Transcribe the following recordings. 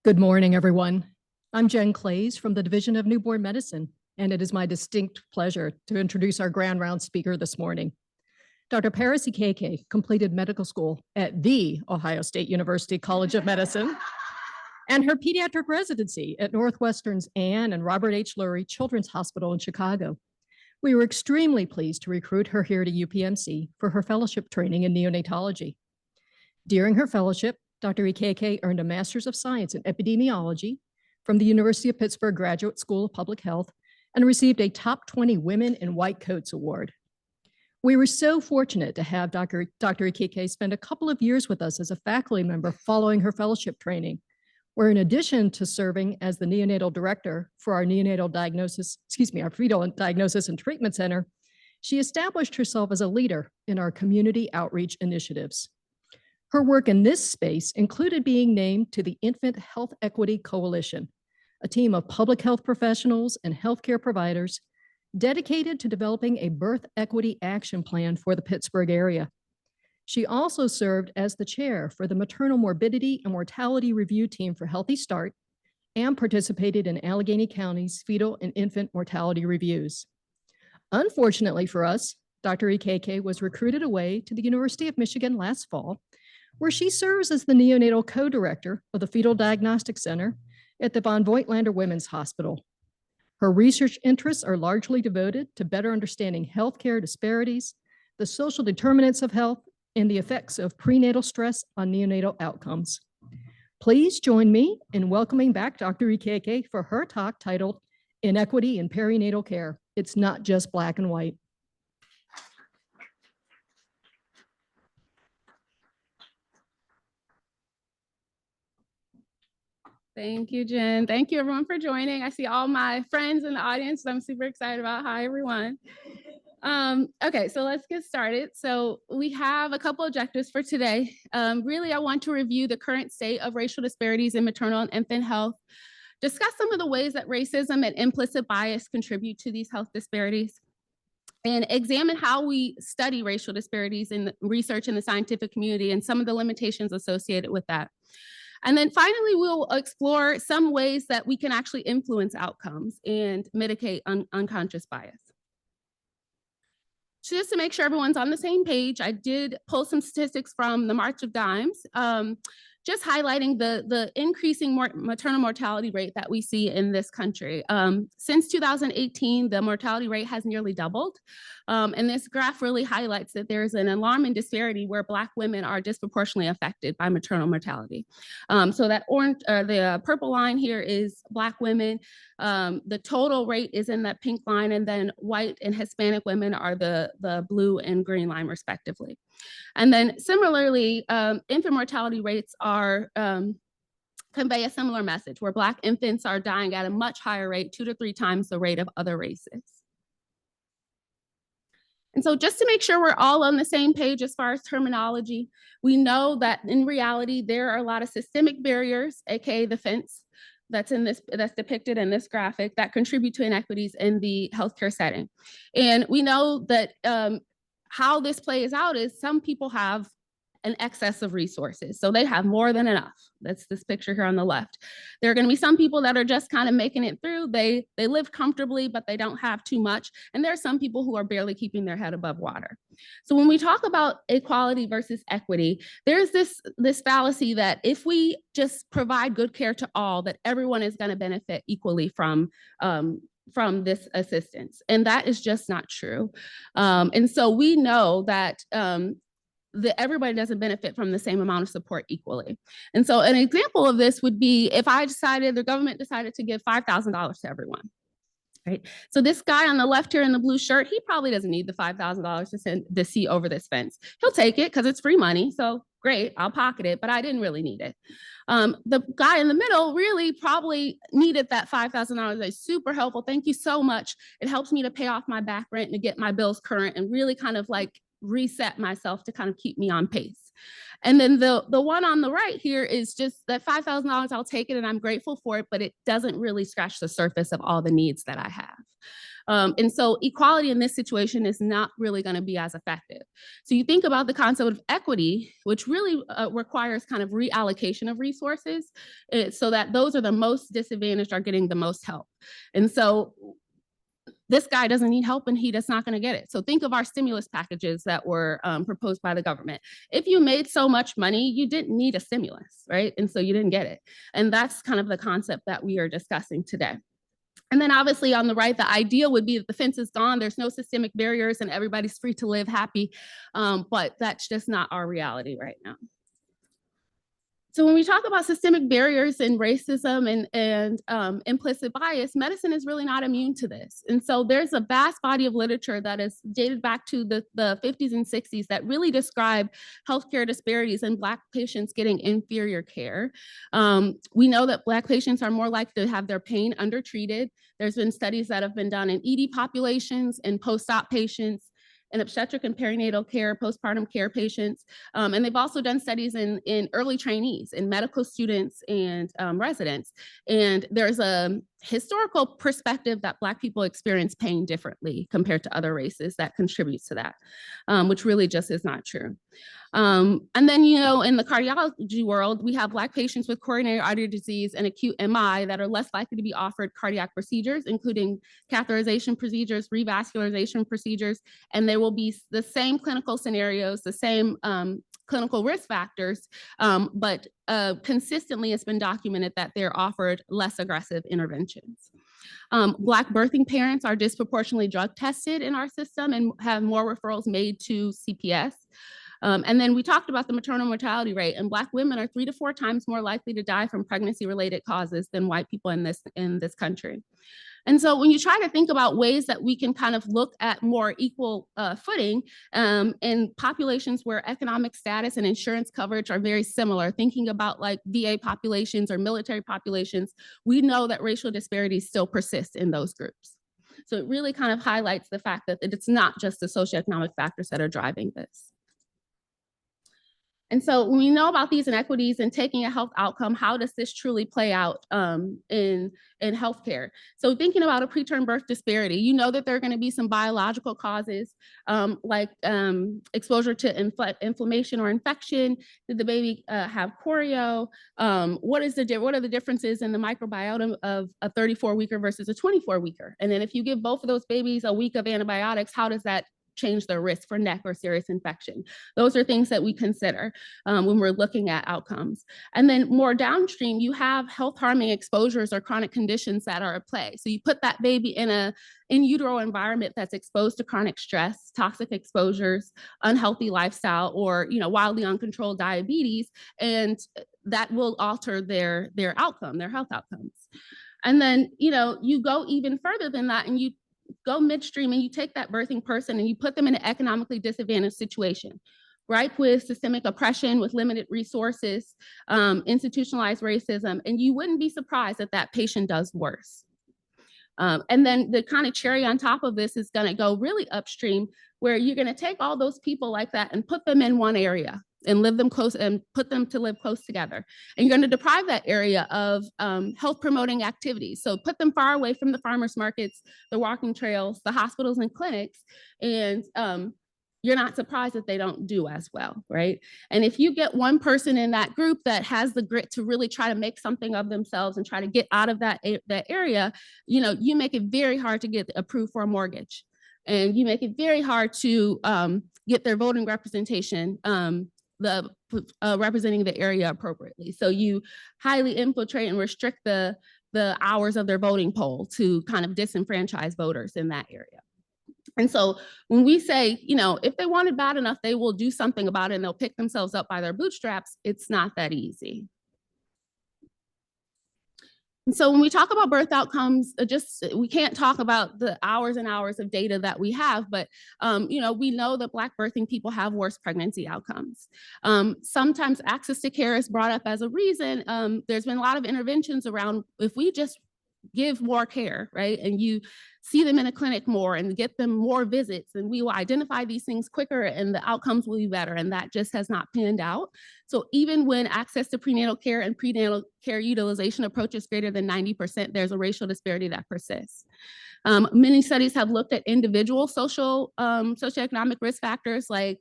Good morning, everyone. I'm Jen Clays from the Division of Newborn Medicine, and it is my distinct pleasure to introduce our Grand Round speaker this morning. Dr. Paris Ekeke completed medical school at the Ohio State University College of Medicine and her pediatric residency at Northwestern's Ann and Robert H. Lurie Children's Hospital in Chicago. We were extremely pleased to recruit her here to UPMC for her fellowship training in neonatology. During her fellowship, Dr. Ekeke earned a Master's of Science in Epidemiology from the University of Pittsburgh Graduate School of Public Health and received a Top 20 Women in White Coats Award. We were so fortunate to have Dr. Ekeke spend a couple of years with us as a faculty member following her fellowship training, where in addition to serving as the neonatal director for our our fetal diagnosis and treatment center, she established herself as a leader in our community outreach initiatives. Her work in this space included being named to the Infant Health Equity Coalition, a team of public health professionals and healthcare providers dedicated to developing a birth equity action plan for the Pittsburgh area. She also served as the chair for the Maternal Morbidity and Mortality Review Team for Healthy Start and participated in Allegheny County's fetal and infant mortality reviews. Unfortunately for us, Dr. Ekeke was recruited away to the University of Michigan last fall, where she serves as the neonatal co-director of the Fetal Diagnostic Center at the von Voigtlander Women's Hospital. Her research interests are largely devoted to better understanding healthcare disparities, the social determinants of health, and the effects of prenatal stress on neonatal outcomes. Please join me in welcoming back Dr. Ekeke for her talk titled Inequity in Perinatal Care. It's not just black and white. Thank you, Jen. Thank you, everyone, for joining. I see all my friends in the audience that I'm super excited about. Hi, everyone. Okay, so let's get started. So we have a couple objectives for today. Really, I want to review the current state of racial disparities in maternal and infant health, discuss some of the ways that racism and implicit bias contribute to these health disparities, and examine how we study racial disparities in the research in the scientific community and some of the limitations associated with that. And then finally, we'll explore some ways that we can actually influence outcomes and mitigate unconscious bias. So just to make sure everyone's on the same page, I did pull some statistics from the March of Dimes, just highlighting the increasing maternal mortality rate that we see in this country. Since 2018, the mortality rate has nearly doubled. And this graph really highlights that there's an alarming disparity where Black women are disproportionately affected by maternal mortality. So that orange, the purple line here is Black women. The total rate is in that pink line, and then white and Hispanic women are the blue and green line respectively. And then similarly, infant mortality rates are convey a similar message where Black infants are dying at a much higher rate, 2 to 3 times the rate of other races. And so just to make sure we're all on the same page as far as terminology, we know that in reality, there are a lot of systemic barriers, aka the fence, that's depicted in this graphic that contribute to inequities in the healthcare setting. And we know that how this plays out is some people have an excess of resources. So they have more than enough. That's this picture here on the left. There are going to be some people that are just kind of making it through. They live comfortably, but they don't have too much. And there are some people who are barely keeping their head above water. So when we talk about equality versus equity, there's this fallacy that if we just provide good care to all, that everyone is going to benefit equally from this assistance. And that is just not true. And so we know that everybody doesn't benefit from the same amount of support equally. And so an example of this would be if the government decided to give $5,000 to everyone. Right. So this guy on the left here in the blue shirt, he probably doesn't need the $5,000 to send the see over this fence. He'll take it because it's free money. So great, I'll pocket it, but I didn't really need it. The guy in the middle really probably needed that $5,000. It's super helpful. Thank you so much. It helps me to pay off my back rent and to get my bills current and really kind of like reset myself to kind of keep me on pace. And then the one on the right here is just that $5,000, I'll take it and I'm grateful for it, but it doesn't really scratch the surface of all the needs that I have. And so equality in this situation is not really going to be as effective. So you think about the concept of equity, which really requires kind of reallocation of resources so that those are the most disadvantaged are getting the most help. And so this guy doesn't need help and he is not going to get it. So think of our stimulus packages that were proposed by the government. If you made so much money, you didn't need a stimulus, right? And so you didn't get it. And that's kind of the concept that we are discussing today. And then obviously on the right, the ideal would be that the fence is gone, there's no systemic barriers and everybody's free to live happy. But that's just not our reality right now. So when we talk about systemic barriers and racism and implicit bias, medicine is really not immune to this. And so there's a vast body of literature that is dated back to the 50s and 60s that really describe healthcare disparities and Black patients getting inferior care. We know that Black patients are more likely to have their pain undertreated. There's been studies that have been done in ED populations and post-op patients, in obstetric and perinatal care, postpartum care patients. And they've also done studies in early trainees, in medical students and residents. And there's a historical perspective that Black people experience pain differently compared to other races that contributes to that, which really just is not true. And then, in the cardiology world, we have Black patients with coronary artery disease and acute MI that are less likely to be offered cardiac procedures, including catheterization procedures, revascularization procedures, and there will be the same clinical scenarios, the same clinical risk factors, but consistently it's been documented that they're offered less aggressive interventions. Black birthing parents are disproportionately drug tested in our system and have more referrals made to CPS. And then we talked about the maternal mortality rate, and Black women are 3 to 4 times more likely to die from pregnancy-related causes than white people in this country. And so when you try to think about ways that we can kind of look at more equal footing in populations where economic status and insurance coverage are very similar, thinking about like VA populations or military populations, we know that racial disparities still persist in those groups. So it really kind of highlights the fact that it's not just the socioeconomic factors that are driving this. And so when we know about these inequities and taking a health outcome, how does this truly play out in healthcare? So thinking about a preterm birth disparity, you know that there are going to be some biological causes like exposure to inflammation or infection. Did the baby have choreo? What are the differences in the microbiota of a 34-weeker versus a 24-weeker? And then if you give both of those babies a week of antibiotics, how does that change their risk for neck or serious infection? Those are things that we consider when we're looking at outcomes. And then more downstream, you have health harming exposures or chronic conditions that are at play. So you put that baby in a in utero environment that's exposed to chronic stress, toxic exposures, unhealthy lifestyle, or wildly uncontrolled diabetes, and that will alter their outcome, their health outcomes. And then you go even further than that, and you go midstream and you take that birthing person and you put them in an economically disadvantaged situation, ripe with systemic oppression, with limited resources, institutionalized racism, and you wouldn't be surprised that that patient does worse. And then the kind of cherry on top of this is going to go really upstream, where you're going to take all those people like that and put them in one area and live them close and put them to live close together. And you're going to deprive that area of health promoting activities. So put them far away from the farmers markets, the walking trails, the hospitals and clinics. And you're not surprised that they don't do as well, right? And if you get one person in that group that has the grit to really try to make something of themselves and try to get out of that area, you make it very hard to get approved for a mortgage. And you make it very hard to get their voting representation, representing the area appropriately. So you highly infiltrate and restrict the hours of their voting poll to kind of disenfranchise voters in that area. And so when we say, if they want it bad enough, they will do something about it and they'll pick themselves up by their bootstraps, it's not that easy. And so when we talk about birth outcomes, we can't talk about the hours and hours of data that we have, but we know that Black birthing people have worse pregnancy outcomes. Sometimes access to care is brought up as a reason. There's been a lot of interventions around, if we just give more care, right? And you see them in a clinic more and get them more visits, and we will identify these things quicker and the outcomes will be better. And that just has not panned out. So even when access to prenatal care and prenatal care utilization approaches greater than 90%, there's a racial disparity that persists. Many studies have looked at individual socioeconomic risk factors like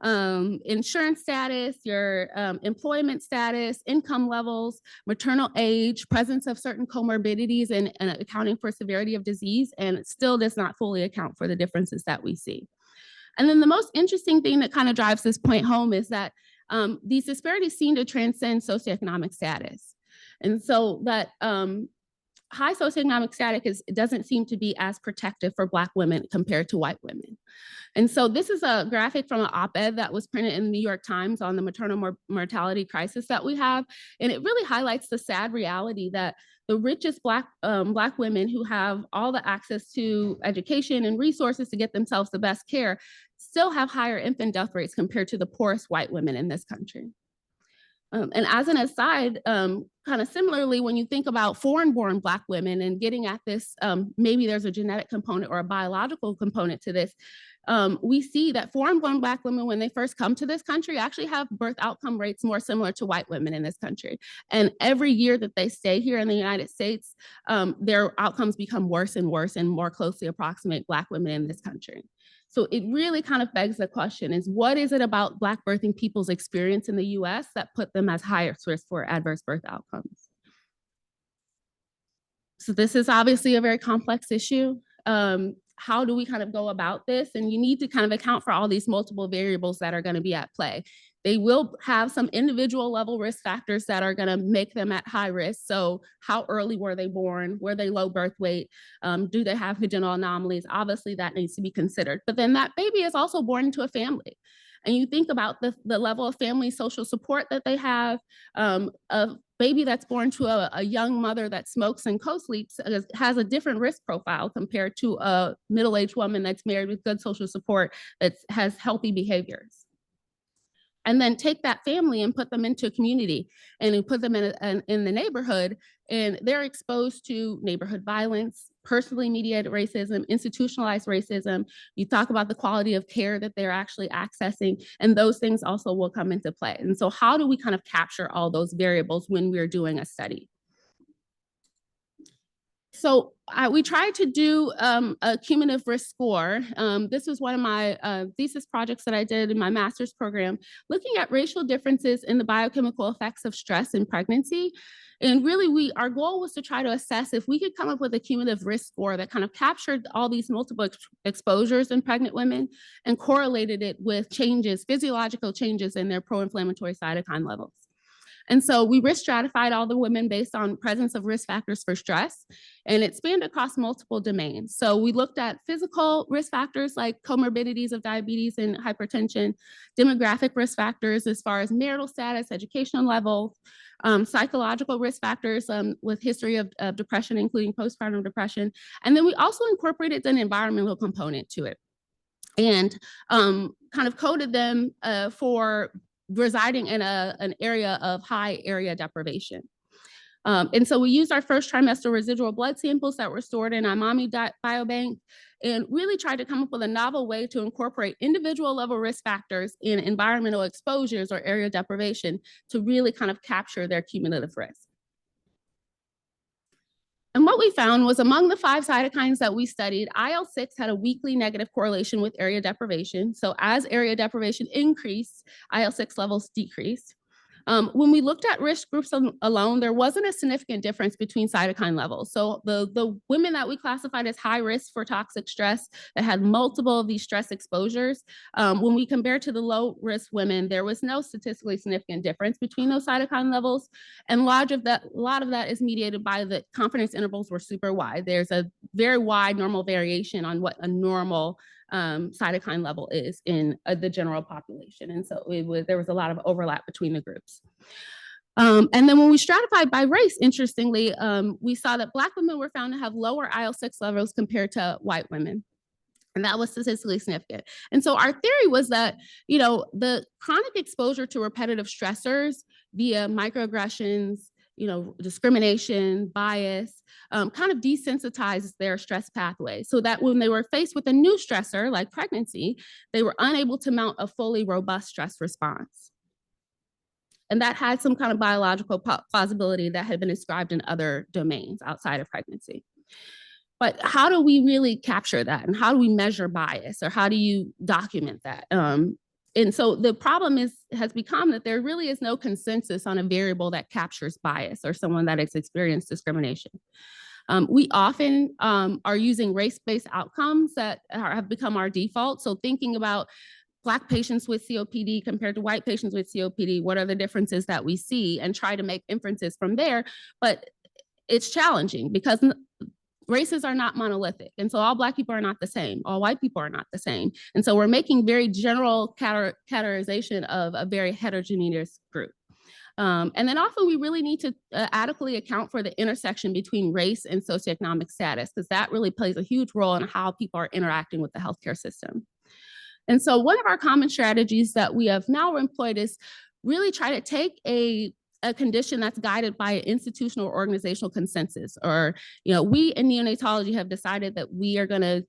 insurance status, your employment status, income levels, maternal age, presence of certain comorbidities, and accounting for severity of disease, and it still does not fully account for the differences that we see. And then the most interesting thing that kind of drives this point home is that these disparities seem to transcend socioeconomic status. And so that high socioeconomic status doesn't seem to be as protective for Black women compared to white women. And so this is a graphic from an op-ed that was printed in the New York Times on the maternal mortality crisis that we have. And it really highlights the sad reality that the richest Black women who have all the access to education and resources to get themselves the best care still have higher infant death rates compared to the poorest white women in this country. And as an aside, kind of similarly, when you think about foreign-born Black women and getting at this, maybe there's a genetic component or a biological component to this, we see that foreign-born Black women, when they first come to this country, actually have birth outcome rates more similar to white women in this country. And every year that they stay here in the United States, their outcomes become worse and worse and more closely approximate Black women in this country. So it really kind of begs the question is, what is it about Black birthing people's experience in the US that put them as highest risk for adverse birth outcomes? So this is obviously a very complex issue. How do we kind of go about this? And you need to kind of account for all these multiple variables that are going to be at play. They will have some individual level risk factors that are going to make them at high risk. So how early were they born? Were they low birth weight? Do they have congenital anomalies? Obviously that needs to be considered. But then that baby is also born into a family. And you think about the level of family social support that they have. A baby that's born to a young mother that smokes and co-sleeps has a different risk profile compared to a middle-aged woman that's married with good social support that has healthy behaviors. And then take that family and put them into a community and put them in the neighborhood, and they're exposed to neighborhood violence, personally mediated racism, institutionalized racism. You talk about the quality of care that they're actually accessing, and those things also will come into play. And so how do we kind of capture all those variables when we're doing a study? So we tried to do a cumulative risk score. This was one of my thesis projects that I did in my master's program, looking at racial differences in the biochemical effects of stress in pregnancy. And really, our goal was to try to assess if we could come up with a cumulative risk score that kind of captured all these multiple exposures in pregnant women and correlated it with changes, physiological changes in their pro-inflammatory cytokine levels. And so we risk stratified all the women based on presence of risk factors for stress, and it spanned across multiple domains. So we looked at physical risk factors like comorbidities of diabetes and hypertension, demographic risk factors as far as marital status, educational level, psychological risk factors with history of depression, including postpartum depression. And then we also incorporated an environmental component to it and kind of coded them for residing in an area of high area deprivation. And so we used our first trimester residual blood samples that were stored in our mommy biobank and really tried to come up with a novel way to incorporate individual level risk factors in environmental exposures or area deprivation to really kind of capture their cumulative risk. And what we found was among the 5 cytokines that we studied, IL-6 had a weakly negative correlation with area deprivation. So as area deprivation increased, IL-6 levels decreased. When we looked at risk groups alone, there wasn't a significant difference between cytokine levels. So the women that we classified as high risk for toxic stress that had multiple of these stress exposures, when we compared to the low risk women, there was no statistically significant difference between those cytokine levels. And a lot of that is mediated by the confidence intervals were super wide. There's a very wide normal variation on what a normal cytokine level is in the general population. And so there was a lot of overlap between the groups. And then when we stratified by race, interestingly, we saw that Black women were found to have lower IL-6 levels compared to white women. And that was statistically significant. And so our theory was that, the chronic exposure to repetitive stressors via microaggressions, discrimination, bias, kind of desensitizes their stress pathway so that when they were faced with a new stressor like pregnancy, they were unable to mount a fully robust stress response. And that had some kind of biological plausibility that had been described in other domains outside of pregnancy. But how do we really capture that? And how do we measure bias, or how do you document that? And so the problem has become that there really is no consensus on a variable that captures bias or someone that has experienced discrimination. We often are using race-based outcomes that have become our default. So thinking about Black patients with COPD compared to white patients with COPD, what are the differences that we see, and try to make inferences from there. But it's challenging because races are not monolithic. And so all Black people are not the same. All white people are not the same. And so we're making very general categorization of a very heterogeneous group. And then often we really need to adequately account for the intersection between race and socioeconomic status, because that really plays a huge role in how people are interacting with the healthcare system. And so one of our common strategies that we have now employed is really try to take a condition that's guided by an institutional or organizational consensus, or, we in neonatology have decided that we are going to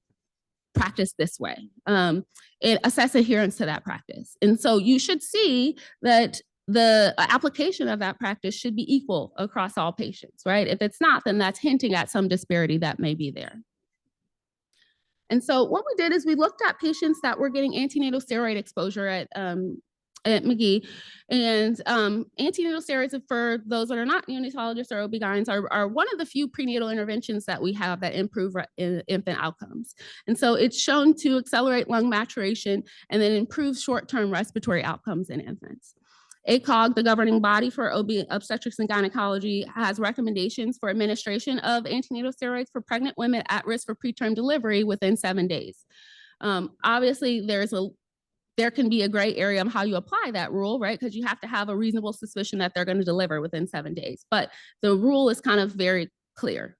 practice this way, and assess adherence to that practice. And so you should see that the application of that practice should be equal across all patients, right? If it's not, then that's hinting at some disparity that may be there. And so what we did is we looked at patients that were getting antenatal steroid exposure at McGee. And antenatal steroids, for those that are not neonatologists or OB-GYNs, are one of the few prenatal interventions that we have that improve infant outcomes. And so it's shown to accelerate lung maturation and then improve short-term respiratory outcomes in infants. ACOG, the governing body for obstetrics and gynecology, has recommendations for administration of antenatal steroids for pregnant women at risk for preterm delivery within 7 days. Obviously, there can be a gray area on how you apply that rule, right? Because you have to have a reasonable suspicion that they're going to deliver within 7 days. But the rule is kind of very clear.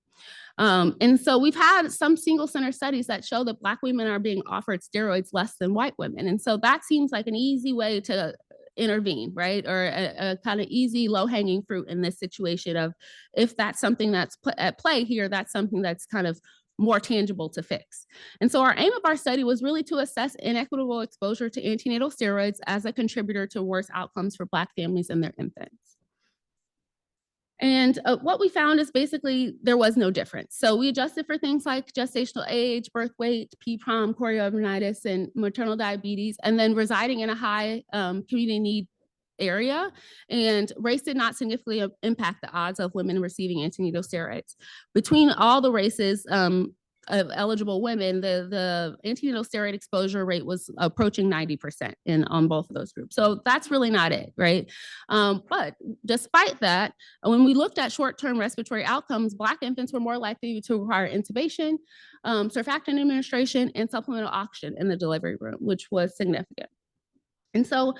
And so we've had some single center studies that show that Black women are being offered steroids less than white women. And so that seems like an easy way to intervene, right? Or a kind of easy low-hanging fruit in this situation of, if that's something that's at play here, that's something that's kind of more tangible to fix. And so our aim of our study was really to assess inequitable exposure to antenatal steroids as a contributor to worse outcomes for Black families and their infants. And what we found is basically there was no difference. So we adjusted for things like gestational age, birth weight, PPROM, chorioamnionitis, and maternal diabetes, and then residing in a high community need area. And race did not significantly impact the odds of women receiving antenatal steroids. Between all the races of eligible women, the antenatal steroid exposure rate was approaching 90% on both of those groups. So that's really not it, right? But despite that, when we looked at short-term respiratory outcomes, Black infants were more likely to require intubation, surfactant administration, and supplemental oxygen in the delivery room, which was significant. And so,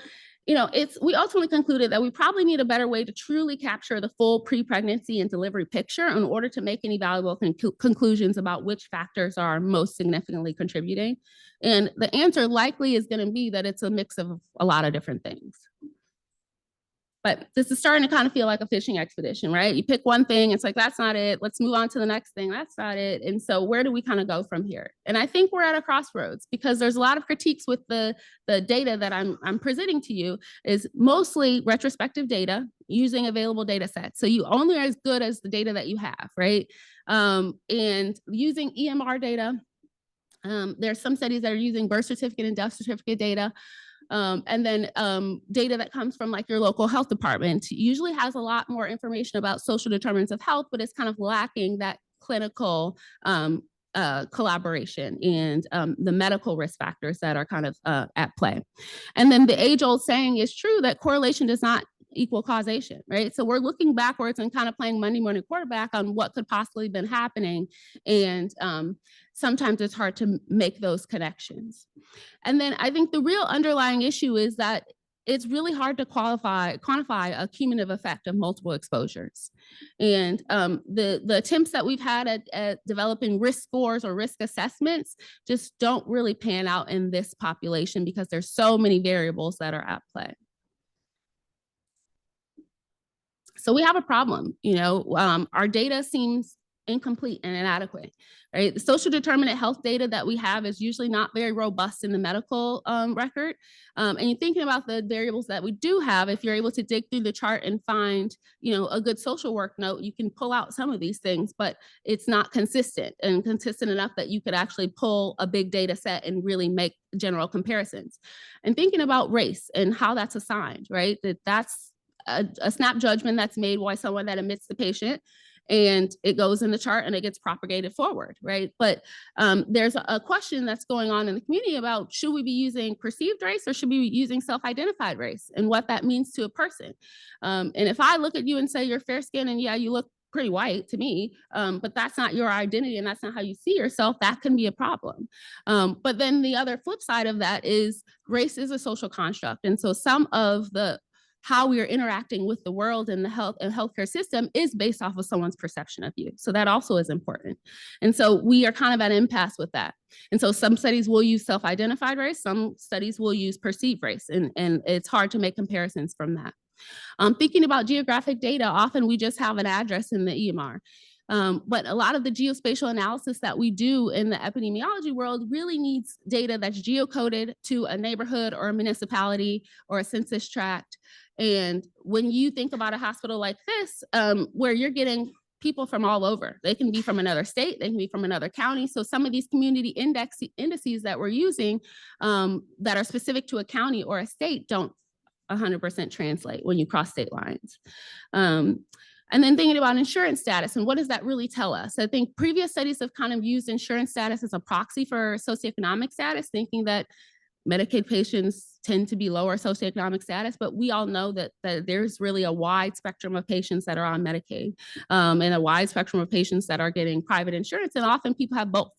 we ultimately concluded that we probably need a better way to truly capture the full pre-pregnancy and delivery picture in order to make any valuable conclusions about which factors are most significantly contributing. And the answer likely is going to be that it's a mix of a lot of different things. But this is starting to kind of feel like a fishing expedition, right? You pick one thing, it's like, that's not it. Let's move on to the next thing. That's not it. And so where do we kind of go from here? And I think we're at a crossroads, because there's a lot of critiques with the data that I'm presenting to you is mostly retrospective data using available data sets. So you only are as good as the data that you have, right? And using EMR data, there's some studies that are using birth certificate and death certificate data. And then data that comes from like your local health department usually has a lot more information about social determinants of health, but it's kind of lacking that clinical collaboration and the medical risk factors that are kind of at play. And then the age-old saying is true that correlation does not equal causation, right? So we're looking backwards and kind of playing Monday morning quarterback on what could possibly been happening. And sometimes it's hard to make those connections. And then I think the real underlying issue is that it's really hard to quantify a cumulative effect of multiple exposures. And the attempts that we've had at developing risk scores or risk assessments just don't really pan out in this population because there's so many variables that are at play. So we have a problem, our data seems incomplete and inadequate, right? The social determinant health data that we have is usually not very robust in the medical record. And you're thinking about the variables that we do have, if you're able to dig through the chart and find, a good social work note, you can pull out some of these things, but it's not consistent and consistent enough that you could actually pull a big data set and really make general comparisons. And thinking about race and how that's assigned, right? That's a snap judgment that's made by someone that admits the patient, and it goes in the chart and it gets propagated forward, right? But there's a question that's going on in the community about, should we be using perceived race or should we be using self-identified race, and what that means to a person. And if I look at you and say you're fair skinned and yeah, you look pretty white to me, but that's not your identity and that's not how you see yourself, that can be a problem. But then the other flip side of that is race is a social construct. And so some of the how we are interacting with the world and the health and healthcare system is based off of someone's perception of you. So that also is important. And so we are kind of at an impasse with that. And so some studies will use self-identified race, some studies will use perceived race, and it's hard to make comparisons from that. Thinking about geographic data, often we just have an address in the EMR. But a lot of the geospatial analysis that we do in the epidemiology world really needs data that's geocoded to a neighborhood or a municipality or a census tract. And when you think about a hospital like this, where you're getting people from all over, they can be from another state, they can be from another county. So some of these community indices that we're using that are specific to a county or a state don't 100% translate when you cross state lines. And then thinking about insurance status and what does that really tell us? I think previous studies have kind of used insurance status as a proxy for socioeconomic status, thinking that Medicaid patients tend to be lower socioeconomic status, but we all know that there's really a wide spectrum of patients that are on Medicaid and a wide spectrum of patients that are getting private insurance, and often people have both.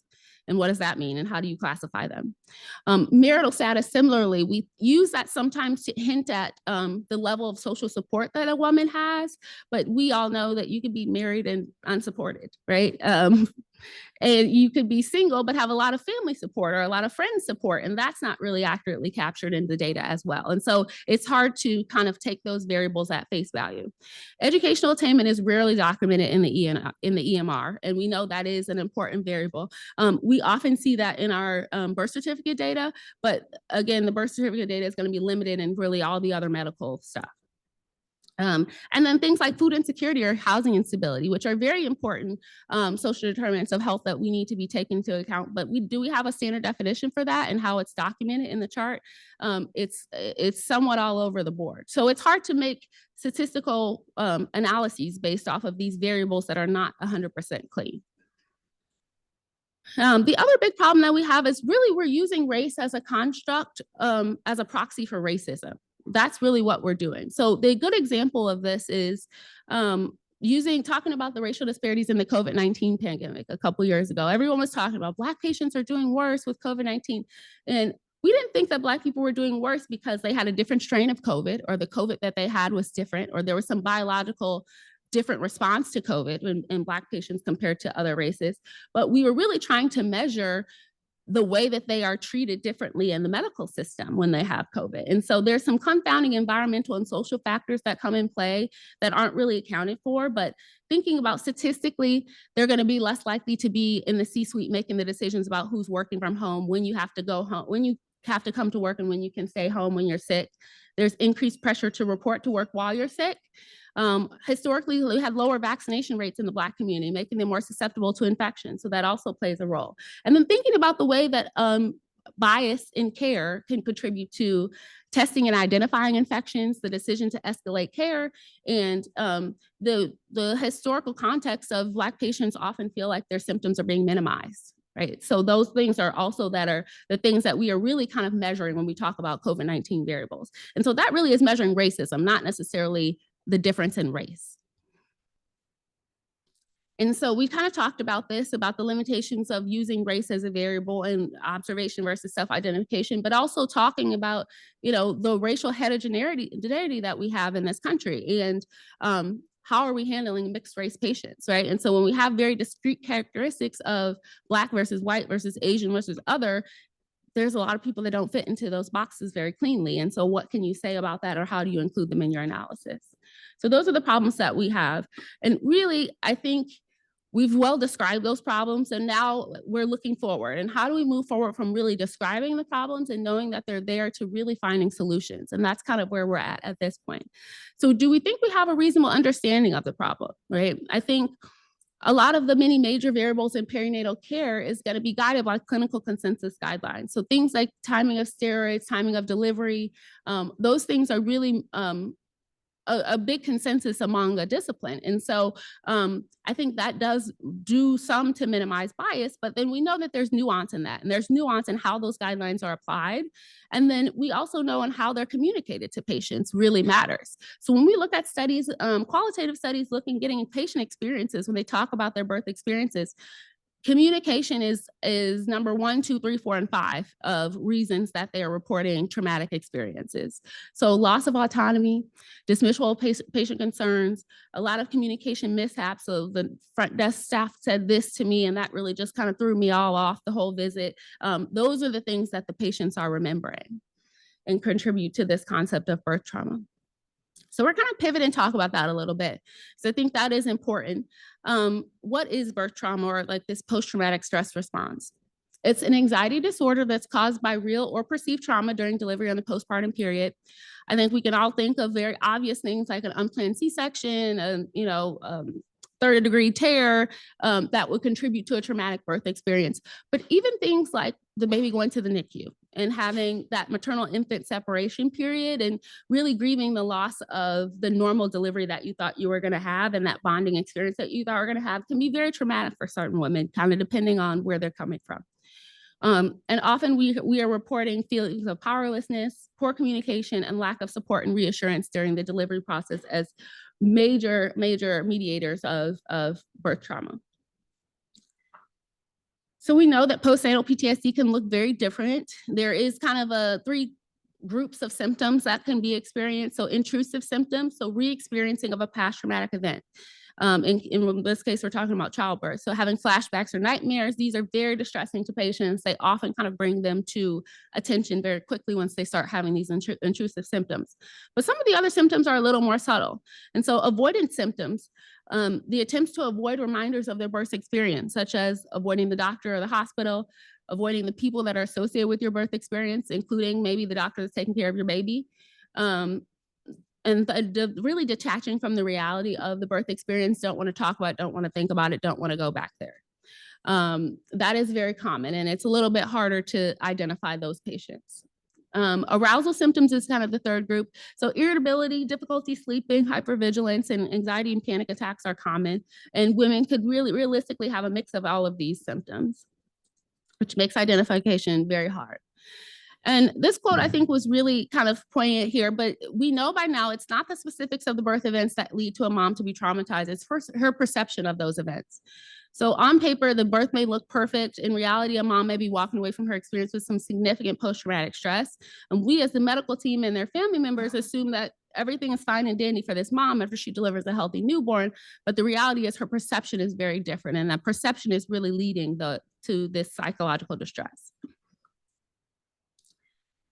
And what does that mean? And how do you classify them? Marital status, similarly, we use that sometimes to hint at the level of social support that a woman has, but we all know that you can be married and unsupported, right? And you could be single, but have a lot of family support or a lot of friends support, and that's not really accurately captured in the data as well. And so it's hard to kind of take those variables at face value. Educational attainment is rarely documented in the EMR, and we know that is an important variable. We often see that in our birth certificate data, but again, the birth certificate data is going to be limited in really all the other medical stuff. And then things like food insecurity or housing instability, which are very important social determinants of health that we need to be taken into account. But we have a standard definition for that and how it's documented in the chart. It's somewhat all over the board. So it's hard to make statistical analyses based off of these variables that are not 100% clean. The other big problem that we have is really we're using race as a construct, as a proxy for racism. That's really what we're doing. So the good example of this is talking about the racial disparities in the COVID-19 pandemic a couple years ago. Everyone was talking about Black patients are doing worse with COVID-19. And we didn't think that Black people were doing worse because they had a different strain of COVID, or the COVID that they had was different, or there was some biological different response to COVID in Black patients compared to other races. But we were really trying to measure the way that they are treated differently in the medical system when they have COVID. And so there's some confounding environmental and social factors that come in play that aren't really accounted for, but thinking about statistically, they're going to be less likely to be in the C-suite making the decisions about who's working from home, when you have to go home, when you have to come to work, and when you can stay home when you're sick. There's increased pressure to report to work while you're sick. Historically, we had lower vaccination rates in the Black community, making them more susceptible to infection. So that also plays a role. And then thinking about the way that bias in care can contribute to testing and identifying infections, the decision to escalate care, and the historical context of Black patients often feel like their symptoms are being minimized. Right. So those things are also the things that we are really kind of measuring when we talk about COVID-19 variables. And so that really is measuring racism, not necessarily the difference in race. And so we kind of talked about this, about the limitations of using race as a variable in observation versus self-identification, but also talking about, the racial heterogeneity that we have in this country, and how are we handling mixed race patients, right? And so when we have very discrete characteristics of Black versus white versus Asian versus other, there's a lot of people that don't fit into those boxes very cleanly. And so what can you say about that, or how do you include them in your analysis? So those are the problems that we have. And really, I think we've well described those problems, and now we're looking forward. And how do we move forward from really describing the problems and knowing that they're there to really finding solutions? And that's kind of where we're at this point. So do we think we have a reasonable understanding of the problem, right? I think a lot of the many major variables in perinatal care is going to be guided by clinical consensus guidelines. So things like timing of steroids, timing of delivery, those things are really a big consensus among a discipline. And so I think that does do some to minimize bias, but then we know that there's nuance in that, and there's nuance in how those guidelines are applied. And then we also know on how they're communicated to patients really matters. So when we look at studies, qualitative studies getting patient experiences, when they talk about their birth experiences, communication is number 1, 2, 3, 4, and 5 of reasons that they are reporting traumatic experiences. So loss of autonomy, dismissal of patient concerns, a lot of communication mishaps. So the front desk staff said this to me, and that really just kind of threw me all off the whole visit. Those are the things that the patients are remembering and contribute to this concept of birth trauma. So we're going to pivot and talk about that a little bit. So I think that is important. What is birth trauma, or like this post-traumatic stress response? It's an anxiety disorder that's caused by real or perceived trauma during delivery on the postpartum period. I think we can all think of very obvious things like an unplanned C-section, third-degree tear that would contribute to a traumatic birth experience. But even things like the baby going to the NICU and having that maternal infant separation period and really grieving the loss of the normal delivery that you thought you were going to have and that bonding experience that you thought you were going to have can be very traumatic for certain women, kind of depending on where they're coming from. And often we are reporting feelings of powerlessness, poor communication, and lack of support and reassurance during the delivery process as major mediators of birth trauma. So we know that postnatal PTSD can look very different. There is kind of 3 groups of symptoms that can be experienced. So intrusive symptoms, so re-experiencing of a past traumatic event. In this case, we're talking about childbirth. So having flashbacks or nightmares, these are very distressing to patients. They often kind of bring them to attention very quickly once they start having these intrusive symptoms. But some of the other symptoms are a little more subtle. And so avoidance symptoms, the attempts to avoid reminders of their birth experience, such as avoiding the doctor or the hospital, avoiding the people that are associated with your birth experience, including maybe the doctor that's taking care of your baby. And really detaching from the reality of the birth experience, don't want to talk about it, don't want to think about it, don't want to go back there. That is very common, and it's a little bit harder to identify those patients. Arousal symptoms is kind of the third group. So irritability, difficulty sleeping, hypervigilance, and anxiety and panic attacks are common. And women could really realistically have a mix of all of these symptoms, which makes identification very hard. And this quote, I think, was really kind of poignant here, but we know by now it's not the specifics of the birth events that lead to a mom to be traumatized. It's her perception of those events. So on paper, the birth may look perfect. In reality, a mom may be walking away from her experience with some significant post-traumatic stress. And we as the medical team and their family members assume that everything is fine and dandy for this mom after she delivers a healthy newborn. But the reality is her perception is very different. And that perception is really leading to this psychological distress.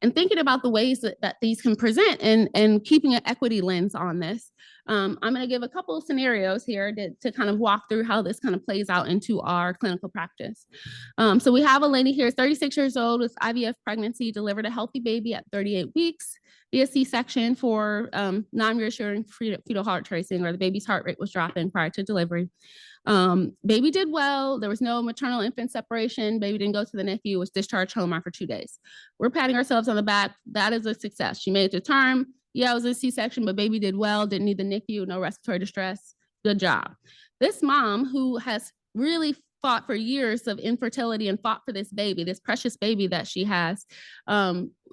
And thinking about the ways that these can present and keeping an equity lens on this, I'm going to give a couple of scenarios here to kind of walk through how this kind of plays out into our clinical practice. So we have a lady here, 36 years old with IVF pregnancy, delivered a healthy baby at 38 weeks via C-section for non-reassuring fetal heart tracing, or the baby's heart rate was dropping prior to delivery. Baby did well. There was no maternal infant separation. Baby didn't go to the NICU, was discharged home after 2 days. We're patting ourselves on the back. That is a success. She made it to term. Yeah, it was a C-section, but baby did well, didn't need the NICU, no respiratory distress. Good job. This mom, who has really fought for years of infertility and fought for this baby, this precious baby that she has,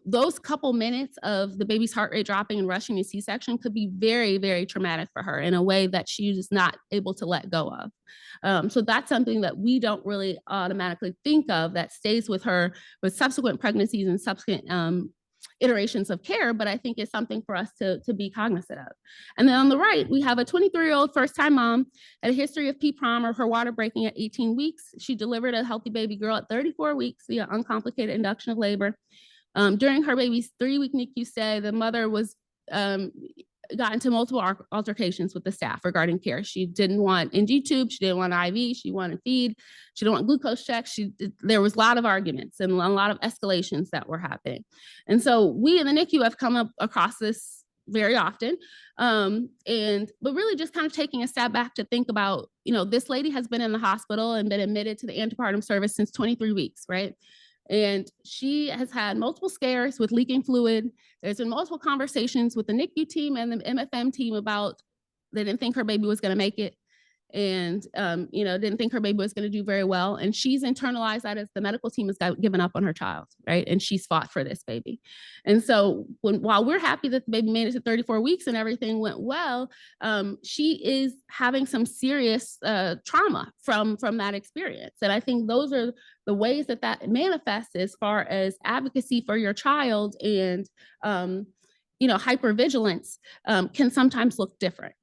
those couple minutes of the baby's heart rate dropping and rushing a C-section could be very, very traumatic for her in a way that she is not able to let go of. So that's something that we don't really automatically think of that stays with her with subsequent pregnancies and subsequent iterations of care, but I think it's something for us to be cognizant of. And then on the right, we have a 23-year-old first-time mom, had a history of P-PROM or her water breaking at 18 weeks. She delivered a healthy baby girl at 34 weeks via uncomplicated induction of labor. During her baby's 3-week NICU stay, the mother was got into multiple altercations with the staff regarding care. She didn't want NG tube, she didn't want IV, she wanted feed, she didn't want glucose checks. There was a lot of arguments and a lot of escalations that were happening. And so we in the NICU have come up across this very often. But really just kind of taking a step back to think about, this lady has been in the hospital and been admitted to the antepartum service since 23 weeks, right? And she has had multiple scares with leaking fluid. There's been multiple conversations with the NICU team and the MFM team about they didn't think her baby was going to make it. And, didn't think her baby was going to do very well. And she's internalized that as the medical team has given up on her child, right? And she's fought for this baby. And so while we're happy that the baby made it to 34 weeks and everything went well, she is having some serious trauma from that experience. And I think those are the ways that manifests as far as advocacy for your child and, hypervigilance can sometimes look different.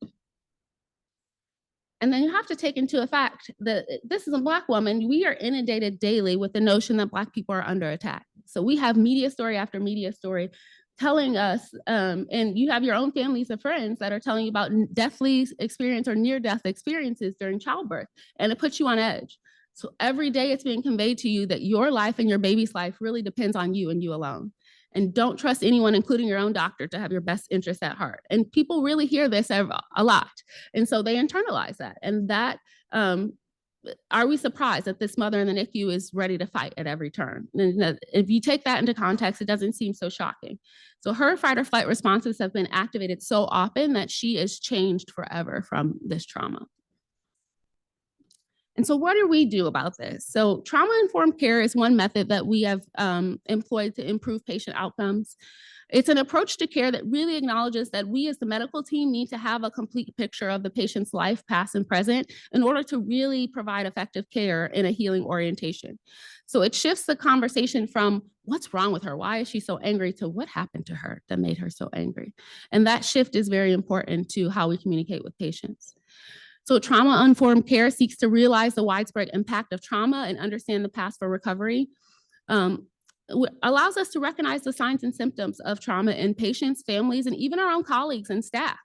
And then you have to take into effect that this is a Black woman. We are inundated daily with the notion that Black people are under attack. So we have media story after media story telling us, and you have your own families and friends that are telling you about deathly experience or near-death experiences during childbirth, and it puts you on edge. So every day it's being conveyed to you that your life and your baby's life really depends on you and you alone. And don't trust anyone, including your own doctor, to have your best interest at heart. And people really hear this a lot. And so they internalize that. And that, are we surprised that this mother in the NICU is ready to fight at every turn? And if you take that into context, it doesn't seem so shocking. So her fight or flight responses have been activated so often that she is changed forever from this trauma. And so what do we do about this? So trauma-informed care is one method that we have employed to improve patient outcomes. It's an approach to care that really acknowledges that we as the medical team need to have a complete picture of the patient's life, past and present, in order to really provide effective care in a healing orientation. So it shifts the conversation from what's wrong with her? Why is she so angry? To what happened to her that made her so angry? And that shift is very important to how we communicate with patients. So trauma-informed care seeks to realize the widespread impact of trauma and understand the path for recovery. Allows us to recognize the signs and symptoms of trauma in patients, families, and even our own colleagues and staff.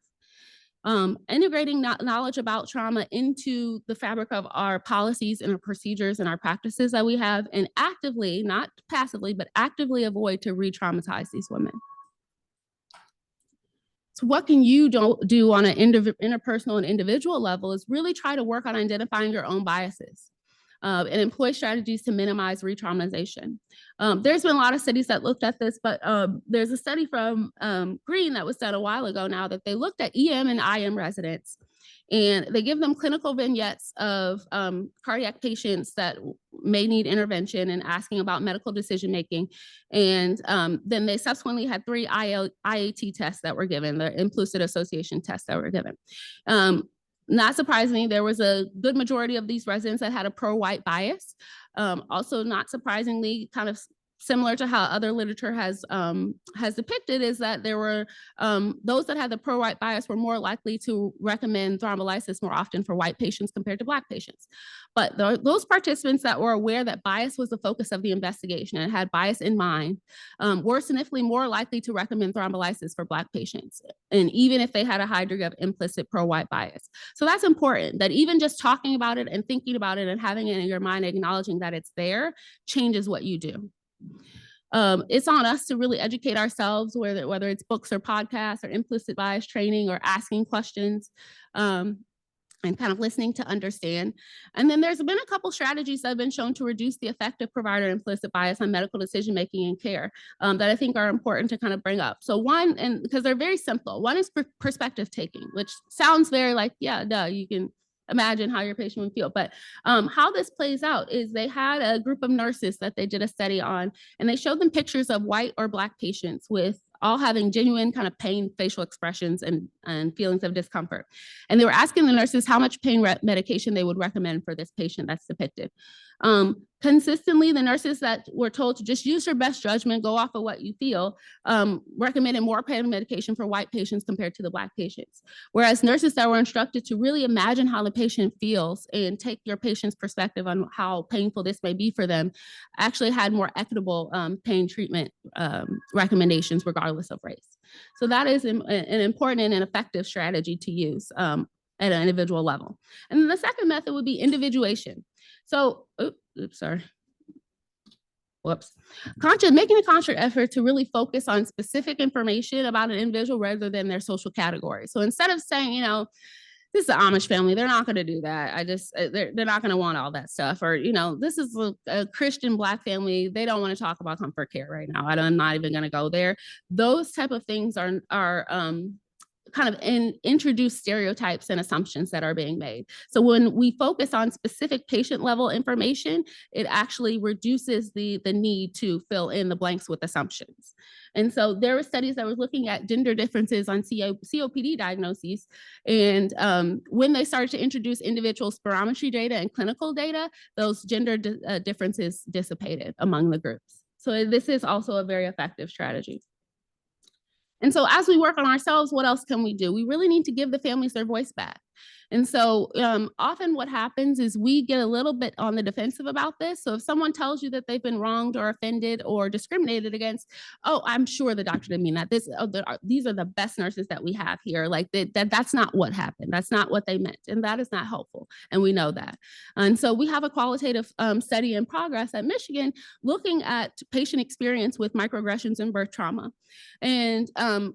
Integrating knowledge about trauma into the fabric of our policies and our procedures and our practices that we have, and actively, not passively, but actively avoid to re-traumatize these women. So what can you do on an interpersonal and individual level is really try to work on identifying your own biases and employ strategies to minimize re-traumatization. There's been a lot of studies that looked at this, but there's a study from Green that was done a while ago now that they looked at EM and IM residents, and they give them clinical vignettes of cardiac patients that may need intervention and asking about medical decision-making. And then they subsequently had 3 IAT tests that were given, the implicit association tests that were given. Not surprisingly, there was a good majority of these residents that had a pro-white bias. Also, not surprisingly, kind of similar to how other literature has depicted, is that there were those that had the pro-white bias were more likely to recommend thrombolysis more often for white patients compared to Black patients. But those participants that were aware that bias was the focus of the investigation and had bias in mind were significantly more likely to recommend thrombolysis for Black patients, and even if they had a high degree of implicit pro-white bias. So that's important, that even just talking about it and thinking about it and having it in your mind, acknowledging that it's there, changes what you do. It's on us to really educate ourselves, whether it's books or podcasts or implicit bias training or asking questions and kind of listening to understand. And then there's been a couple strategies that have been shown to reduce the effect of provider implicit bias on medical decision-making and care that I think are important to kind of bring up. So one, and because they're very simple, one is perspective taking, which sounds very like, yeah, duh, you can imagine how your patient would feel. But how this plays out is they had a group of nurses that they did a study on, and they showed them pictures of white or Black patients with all having genuine kind of pain facial expressions and feelings of discomfort. And they were asking the nurses how much pain medication they would recommend for this patient that's depicted. Consistently, the nurses that were told to just use your best judgment, go off of what you feel, recommended more pain medication for white patients compared to the Black patients. Whereas nurses that were instructed to really imagine how the patient feels and take your patient's perspective on how painful this may be for them, actually had more equitable pain treatment recommendations regardless of race. So that is an important and an effective strategy to use at an individual level. And then the second method would be individuation. So, making a conscious effort to really focus on specific information about an individual rather than their social category. So instead of saying, you know, this is the Amish family, they're not going to do that. They're not going to want all that stuff. Or, you know, this is a Christian Black family. They don't want to talk about comfort care right now. I'm not even going to go there. Those type of things are kind of introduce stereotypes and assumptions that are being made. So when we focus on specific patient level information, it actually reduces the need to fill in the blanks with assumptions. And so there were studies that were looking at gender differences on COPD diagnoses. And when they started to introduce individual spirometry data and clinical data, those gender differences dissipated among the groups. So this is also a very effective strategy. And so as we work on ourselves, what else can we do? We really need to give the families their voice back. And so often what happens is we get a little bit on the defensive about this. So if someone tells you that they've been wronged or offended or discriminated against, oh, I'm sure the doctor didn't mean that. These are the best nurses that we have here. Like that's not what happened. That's not what they meant. And that is not helpful. And we know that. And so we have a qualitative study in progress at Michigan looking at patient experience with microaggressions and birth trauma. And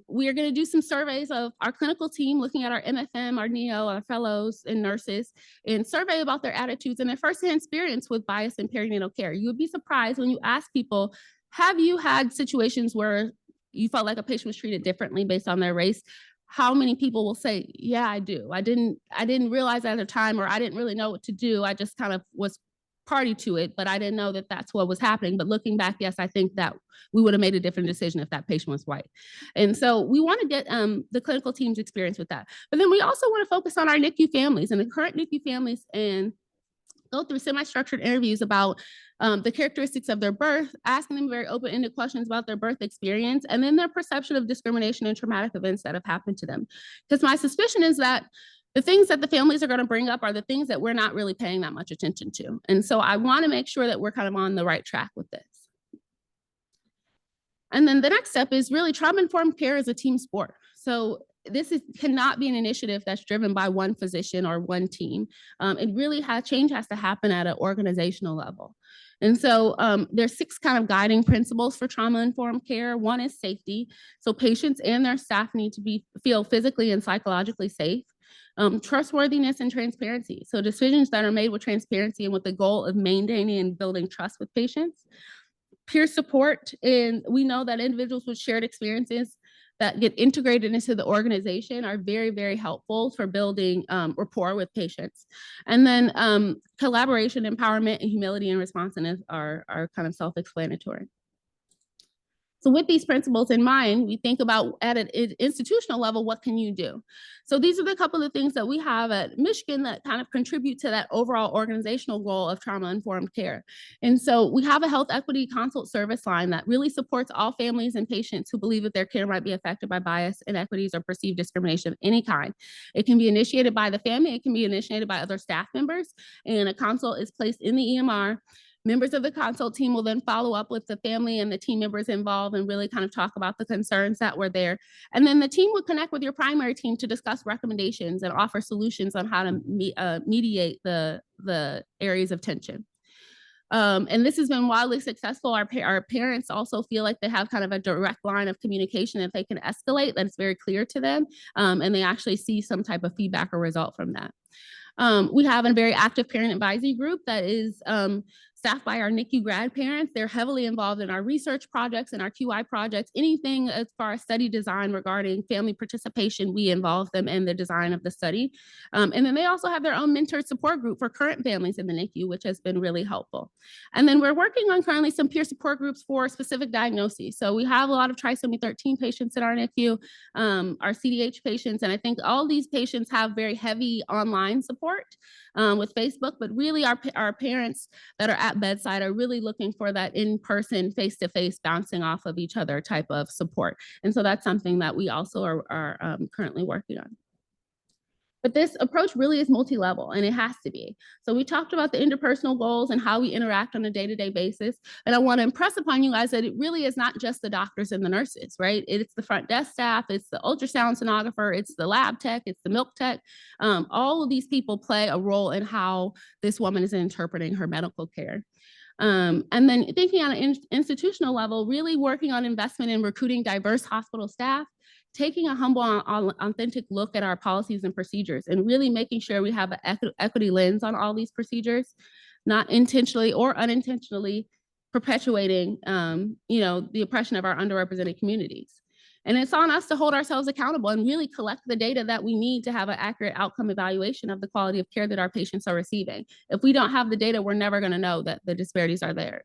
we are going to do some surveys of our clinical team, looking at our MFM, our NEO, our fellows and nurses, and survey about their attitudes and their firsthand experience with bias in perinatal care. You would be surprised when you ask people, have you had situations where you felt like a patient was treated differently based on their race? How many people will say, yeah, I do. I didn't realize at the time, or I didn't really know what to do. I just kind of was party to it, but I didn't know that that's what was happening. But looking back, yes, I think that we would have made a different decision if that patient was white. And so we want to get the clinical team's experience with that. But then we also want to focus on our NICU families and the current NICU families and go through semi-structured interviews about the characteristics of their birth, asking them very open-ended questions about their birth experience, and then their perception of discrimination and traumatic events that have happened to them. Because my suspicion is that the things that the families are going to bring up are the things that we're not really paying that much attention to. And so I want to make sure that we're kind of on the right track with this. And then the next step is really trauma-informed care is a team sport. So this cannot be an initiative that's driven by one physician or one team. It really change has to happen at an organizational level. And so there's 6 kind of guiding principles for trauma-informed care. One is safety. So patients and their staff need to feel physically and psychologically safe. Trustworthiness and transparency. So decisions that are made with transparency and with the goal of maintaining and building trust with patients. Peer support, and we know that individuals with shared experiences that get integrated into the organization are very, very helpful for building rapport with patients. And then collaboration, empowerment, and humility and responsiveness are kind of self-explanatory. So with these principles in mind, we think about at an institutional level, what can you do? So these are the couple of things that we have at Michigan that kind of contribute to that overall organizational goal of trauma-informed care. And so we have a health equity consult service line that really supports all families and patients who believe that their care might be affected by bias, inequities, or perceived discrimination of any kind. It can be initiated by the family, it can be initiated by other staff members, and a consult is placed in the EMR. Members of the consult team will then follow up with the family and the team members involved and really kind of talk about the concerns that were there. And then the team will connect with your primary team to discuss recommendations and offer solutions on how to mediate the areas of tension. And this has been wildly successful. Our parents also feel like they have kind of a direct line of communication that they can escalate, that it's very clear to them, and they actually see some type of feedback or result from that. We have a very active parent advisory group that is staffed by our NICU grad parents. They're heavily involved in our research projects and our QI projects. Anything as far as study design regarding family participation, we involve them in the design of the study. And then they also have their own mentored support group for current families in the NICU, which has been really helpful. And then we're working on currently some peer support groups for specific diagnoses. So we have a lot of trisomy 13 patients in our NICU, our CDH patients, and I think all these patients have very heavy online support with Facebook, but really our parents that are at bedside are really looking for that in-person, face-to-face bouncing off of each other type of support. And so that's something that we also are currently working on. But this approach really is multi-level, and it has to be. So we talked about the interpersonal goals and how we interact on a day-to-day basis. And I want to impress upon you guys that it really is not just the doctors and the nurses, right? It's the front desk staff, it's the ultrasound sonographer, it's the lab tech, it's the milk tech. All of these people play a role in how this woman is interpreting her medical care. And then thinking on an institutional level, really working on investment in recruiting diverse hospital staff, taking a humble, authentic look at our policies and procedures, and really making sure we have an equity lens on all these procedures, not intentionally or unintentionally perpetuating, the oppression of our underrepresented communities. And it's on us to hold ourselves accountable and really collect the data that we need to have an accurate outcome evaluation of the quality of care that our patients are receiving. If we don't have the data, we're never going to know that the disparities are there.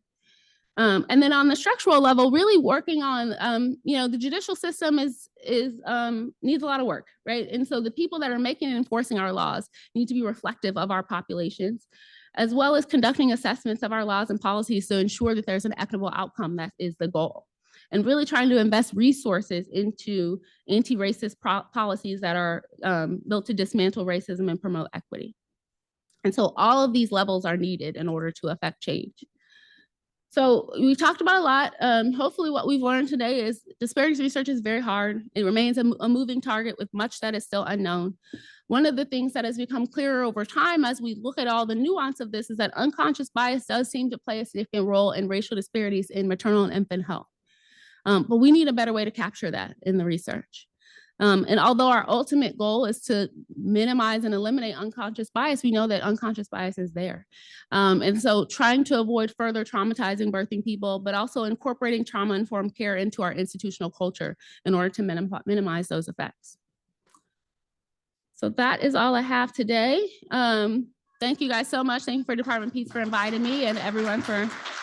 And then on the structural level, really working on, the judicial system needs a lot of work, right? And so the people that are making and enforcing our laws need to be reflective of our populations, as well as conducting assessments of our laws and policies to ensure that there's an equitable outcome. That is the goal. And really trying to invest resources into anti-racist policies that are built to dismantle racism and promote equity. And so all of these levels are needed in order to affect change. So we talked about a lot. Hopefully what we've learned today is disparities research is very hard. It remains a moving target with much that is still unknown. One of the things that has become clearer over time as we look at all the nuance of this is that unconscious bias does seem to play a significant role in racial disparities in maternal and infant health. But we need a better way to capture that in the research. And although our ultimate goal is to minimize and eliminate unconscious bias, we know that unconscious bias is there. And so trying to avoid further traumatizing birthing people, but also incorporating trauma-informed care into our institutional culture in order to minimize those effects. So that is all I have today. Thank you guys so much. Thank you for Department Peace for inviting me, and everyone for